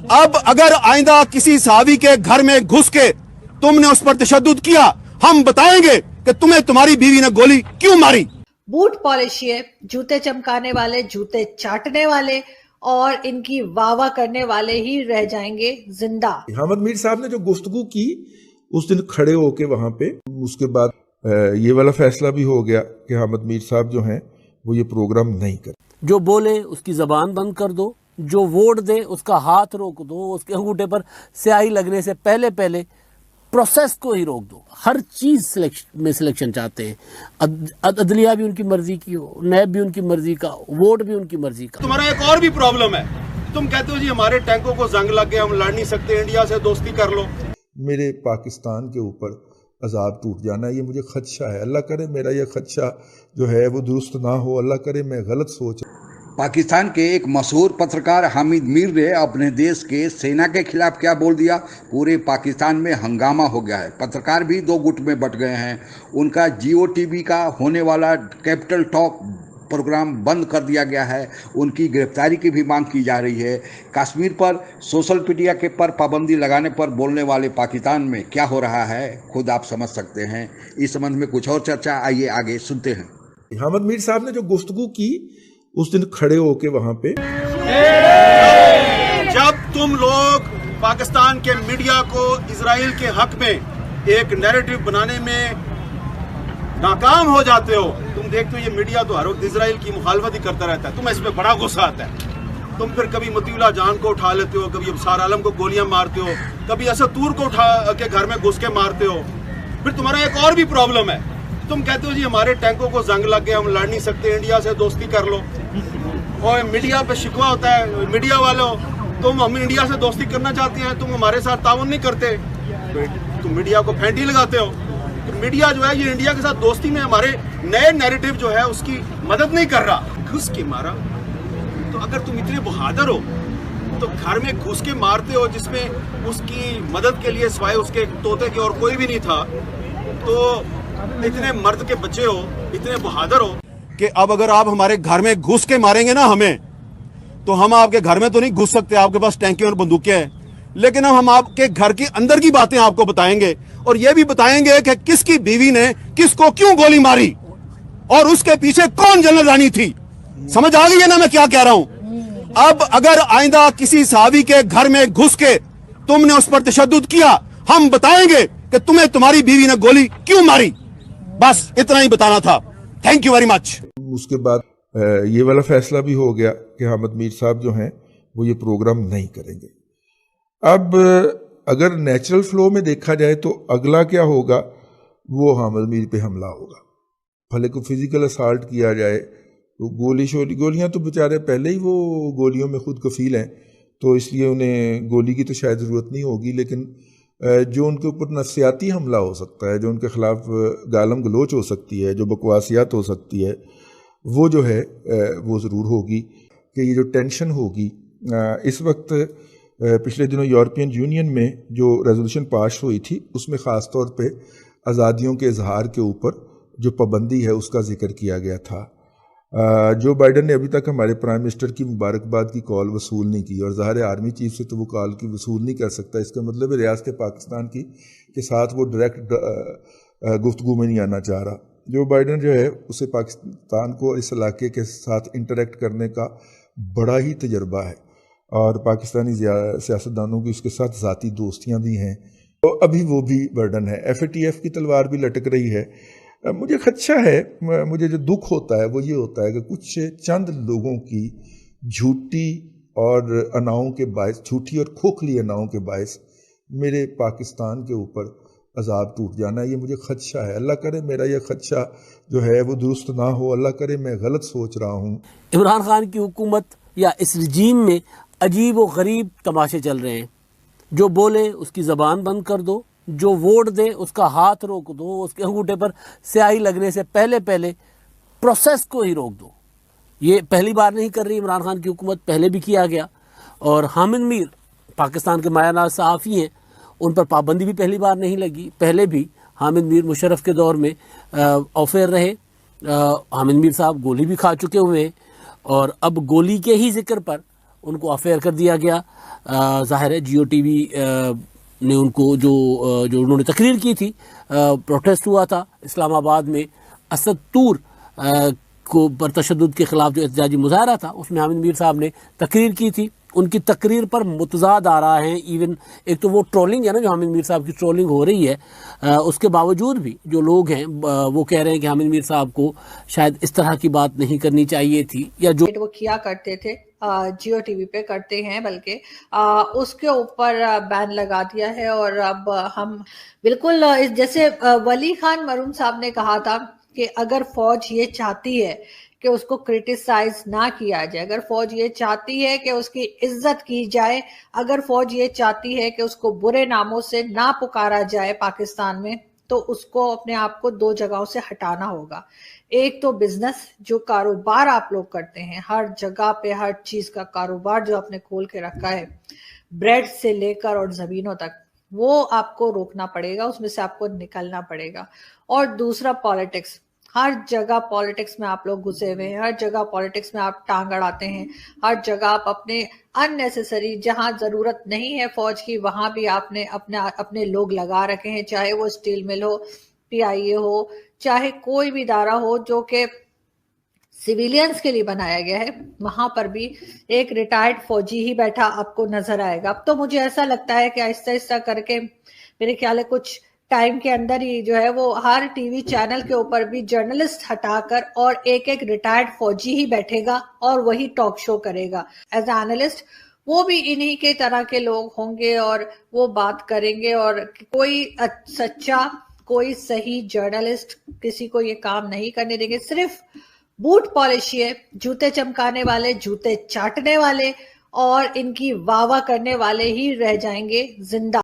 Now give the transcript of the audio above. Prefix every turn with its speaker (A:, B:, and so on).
A: अब अगर आइंदा किसी सहाबी के घर में घुस के तुमने उस पर तशद्दुद किया, हम बताएंगे कि तुम्हें तुम्हारी बीवी ने गोली क्यों मारी।
B: बूट पॉलिशिए, जूते चमकाने वाले, जूते चाटने वाले और इनकी वाह करने वाले ही रह जाएंगे जिंदा।
C: हामिद मीर साहब ने जो गुफ्तगू की उस दिन खड़े होके वहां पे, उसके बाद ये वाला फैसला भी हो गया कि हामिद मीर साहब जो हैं वो ये प्रोग्राम नहीं कर।
D: जो बोले उसकी जबान बंद कर दो, जो वोट दे उसका हाथ रोक दो, उसके अंगूठे पर स्याही लगने से पहले पहले प्रोसेस को ही रोक दो। हर चीज सिलेक्शन चाहते हैं। अदलिया भी उनकी मर्जी की हो, नैब भी उनकी मर्जी का, वोट भी उनकी मर्जी का।
A: तुम्हारा एक और भी प्रॉब्लम है, तुम कहते हो जी हमारे टैंकों को जंग लग गया, हम लड़ नहीं सकते, इंडिया से दोस्ती कर लो।
C: मेरे पाकिस्तान के ऊपर अजाब टूट जाना, ये मुझे खदशा है। अल्लाह करे मेरा ये खदशा जो है वो दुरुस्त ना हो, अल्लाह करे मैं गलत सोच।
E: पाकिस्तान के एक मशहूर पत्रकार हामिद मीर ने अपने देश के सेना के खिलाफ क्या बोल दिया, पूरे पाकिस्तान में हंगामा हो गया है। पत्रकार भी दो गुट में बट गए हैं। उनका जियो टीवी का होने वाला कैपिटल टॉक प्रोग्राम बंद कर दिया गया है। उनकी गिरफ्तारी की भी मांग की जा रही है। कश्मीर पर सोशल मीडिया के पर पाबंदी लगाने पर बोलने वाले पाकिस्तान में क्या हो रहा है खुद आप समझ सकते हैं। इस संबंध में कुछ और चर्चा आइए आगे सुनते हैं।
C: हामिद मीर साहब ने जो गुफ्तगू की उस दिन खड़े होके वहां पे,
A: जब तुम लोग पाकिस्तान के मीडिया को इजराइल के हक में एक नैरेटिव बनाने में नाकाम हो जाते हो, तुम देखते हो ये मीडिया तो हर वक्त इजराइल की मुखालफत ही करता रहता है, तुम्हें इस पर बड़ा गुस्सा आता है। तुम फिर कभी मतीउल्लाह जान को उठा लेते हो, कभी अबसार आलम को गोलियां मारते हो, कभी असद तूर को उठा के घर में घुस के मारते हो। फिर तुम्हारा एक और भी प्रॉब्लम है, तुम कहते हो जी हमारे टैंकों को जंग लग गया, हम लड़ नहीं सकते, इंडिया से दोस्ती कर लो। और मीडिया पे शिकवा होता है, मीडिया वालों तुम हम इंडिया से दोस्ती करना चाहते हैं, तुम हमारे साथ ताउन नहीं करते, तुम मीडिया को फेंटी लगाते हो। तो मीडिया जो है ये इंडिया के साथ दोस्ती में हमारे नए नैरेटिव जो है उसकी मदद नहीं कर रहा। घुस के मारा, तो अगर तुम इतने बहादुर हो तो घर में घुस के मारते हो जिसमें उसकी मदद के लिए सिवाय उसके तोते के और कोई भी नहीं था, तो इतने मर्द के बच्चे हो, इतने बहादुर हो कि अब अगर आप हमारे घर में घुस के मारेंगे ना हमें, तो हम आपके घर में तो नहीं घुस सकते, आपके पास टैंकी और बंदूकें हैं, लेकिन हम आपके घर के अंदर की बातें आपको बताएंगे और ये भी बताएंगे कि किसकी बीवी ने किसको क्यों गोली मारी और उसके पीछे कौन जनरल रानी थी। समझ आ गई है ना मैं क्या कह रहा हूं। अब अगर आइंदा किसी सहाबी के घर में घुस के तुमने उस पर तशद्दुद किया, हम बताएंगे कि तुम्हें तुम्हारी बीवी ने गोली क्यों मारी। बस इतना ही बताना था। Thank you very much.
C: उसके बाद ये वाला फैसला भी हो गया कि हामिद मीर साहब जो हैं वो ये प्रोग्राम नहीं करेंगे। अब अगर नेचुरल फ्लो में देखा जाए तो अगला क्या होगा, वो हामिद मीर पे हमला होगा। भले को फिजिकल असाल्ट किया जाए तो गोलियां तो बेचारे पहले ही वो गोलियों में खुद कफील हैं, तो इसलिए उन्हें गोली की तो शायद ज़रूरत नहीं होगी, लेकिन जो उनके ऊपर नफसियाती हमला हो सकता है, जो उनके ख़िलाफ़ गालम गलोच हो सकती है, जो बकवासियात हो सकती है, वो जो है वो ज़रूर होगी। कि ये जो टेंशन होगी इस वक्त, पिछले दिनों यूरोपियन यूनियन में जो रेजोल्यूशन पास हुई थी उसमें ख़ास तौर पे आज़ादियों के इजहार के ऊपर जो पाबंदी है उसका जिक्र किया गया था। जो बाइडन ने अभी तक हमारे प्राइम मिनिस्टर की मुबारकबाद की कॉल वसूल नहीं की, और ज़ाहिर आर्मी चीफ से तो वो कॉल की वसूल नहीं कर सकता। इसका मतलब है रियासत पाकिस्तान की के साथ वो डायरेक्ट गुफ्तगू में नहीं आना चाह रहा। जो बाइडन जो है उसे पाकिस्तान को इस इलाके के साथ इंटरेक्ट करने का बड़ा ही तजर्बा है, और पाकिस्तानी सियासतदानों की उसके साथ ज़ाती दोस्तियाँ भी हैं, तो अभी वो भी बर्डन है। FATF की तलवार भी लटक रही है। मुझे खदशा है, मुझे जो दुख होता है वो ये होता है कि कुछ चंद लोगों की झूठी और अनाओं के बायस, झूठी और खोखली अनाओं के बायस मेरे पाकिस्तान के ऊपर अजाब टूट जाना, ये मुझे खदशा है। अल्लाह करे मेरा ये खदशा जो है वो दुरुस्त ना हो, अल्लाह करे मैं गलत सोच रहा हूँ।
D: इमरान खान की हुकूमत या इस रजीम में अजीब व गरीब तमाशे चल रहे हैं। जो बोले उसकी ज़बान बंद कर दो, जो वोट दे उसका हाथ रोक दो, उसके अंगूठे पर स्याही लगने से पहले पहले प्रोसेस को ही रोक दो। ये पहली बार नहीं कर रही इमरान खान की हुकूमत, पहले भी किया गया। और हामिद मीर पाकिस्तान के मायानाज सहाफ़ी हैं, उन पर पाबंदी भी पहली बार नहीं लगी। पहले भी हामिद मीर मुशर्रफ के दौर में ऑफेयर रहे। हामिद मीर साहब गोली भी खा चुके हुए हैं, और अब गोली के ही जिक्र पर ان کو افیئر کر دیا گیا. ظاہر ہے جیو ٹی وی نے ان کو جو انہوں نے تقریر کی تھی, پروٹیسٹ ہوا تھا اسلام آباد میں اسد طور کو پر تشدد کے خلاف جو احتجاجی مظاہرہ تھا, اس میں حامد میر صاحب نے تقریر کی تھی. ان کی تقریر پر متضاد آ رہا ہے. ایون ایک تو وہ ٹرولنگ ہے نا, جو حامد میر صاحب کی ٹرولنگ ہو رہی ہے, اس کے باوجود بھی جو لوگ ہیں وہ کہہ رہے ہیں کہ حامد میر صاحب کو شاید اس طرح کی بات نہیں کرنی چاہیے تھی, یا جو
B: وہ کیا کرتے تھے جیو ٹی وی پہ کرتے ہیں, بلکہ اس کے اوپر بین لگا دیا ہے. اور اب ہم بالکل جیسے ولی خان مرحوم صاحب نے کہا تھا کہ اگر فوج یہ چاہتی ہے کہ اس کو کرٹیسائز نہ کیا جائے, اگر فوج یہ چاہتی ہے کہ اس کی عزت کی جائے, اگر فوج یہ چاہتی ہے کہ اس کو برے ناموں سے نہ پکارا جائے پاکستان میں, تو اس کو اپنے آپ کو دو جگہوں سے ہٹانا ہوگا. ایک تو بزنس, جو کاروبار آپ لوگ کرتے ہیں, ہر جگہ پہ ہر چیز کا کاروبار جو آپ نے کھول کے رکھا ہے, بریڈ سے لے کر اور زمینوں تک, وہ آپ کو روکنا پڑے گا, اس میں سے آپ کو نکلنا پڑے گا. اور دوسرا پالیٹکس, ہر جگہ پالیٹکس میں آپ لوگ گھسے ہوئے ہیں, ہر جگہ پالیٹکس میں آپ ٹانگ اڑاتے ہیں, ہر جگہ آپ اپنے اننیسیسری, جہاں ضرورت نہیں ہے فوج کی وہاں بھی آپ نے اپنے لوگ لگا رکھے ہیں, چاہے وہ اسٹیل مل ہو, پی آئی اے ہو, چاہے کوئی بھی ادارہ ہو جو کہ سویلینز کے لیے بنایا گیا ہے, وہاں پر بھی ایک ریٹائرڈ فوجی ہی بیٹھا آپ کو نظر آئے گا. اب تو مجھے ایسا لگتا ہے کہ آہستہ آہستہ کر کے میرے خیال ہے کچھ ٹائم کے اندر ہی جو ہے وہ ہر ٹی وی چینل کے اوپر بھی جرنلسٹ ہٹا کر اور ایک ریٹائرڈ فوجی ہی بیٹھے گا اور وہی ٹاک شو کرے گا ایز اے اینالسٹ. وہ بھی انہی کے طرح کے لوگ ہوں گے اور وہ بات کریں گے, اور کوئی سچا, کوئی صحیح جرنلسٹ کسی کو یہ کام نہیں کرنے دیں گے. صرف بوٹ پالشیے, جوتے چمکانے والے, جوتے چاٹنے والے اور ان کی واہ واہ کرنے والے ہی رہ جائیں گے زندہ.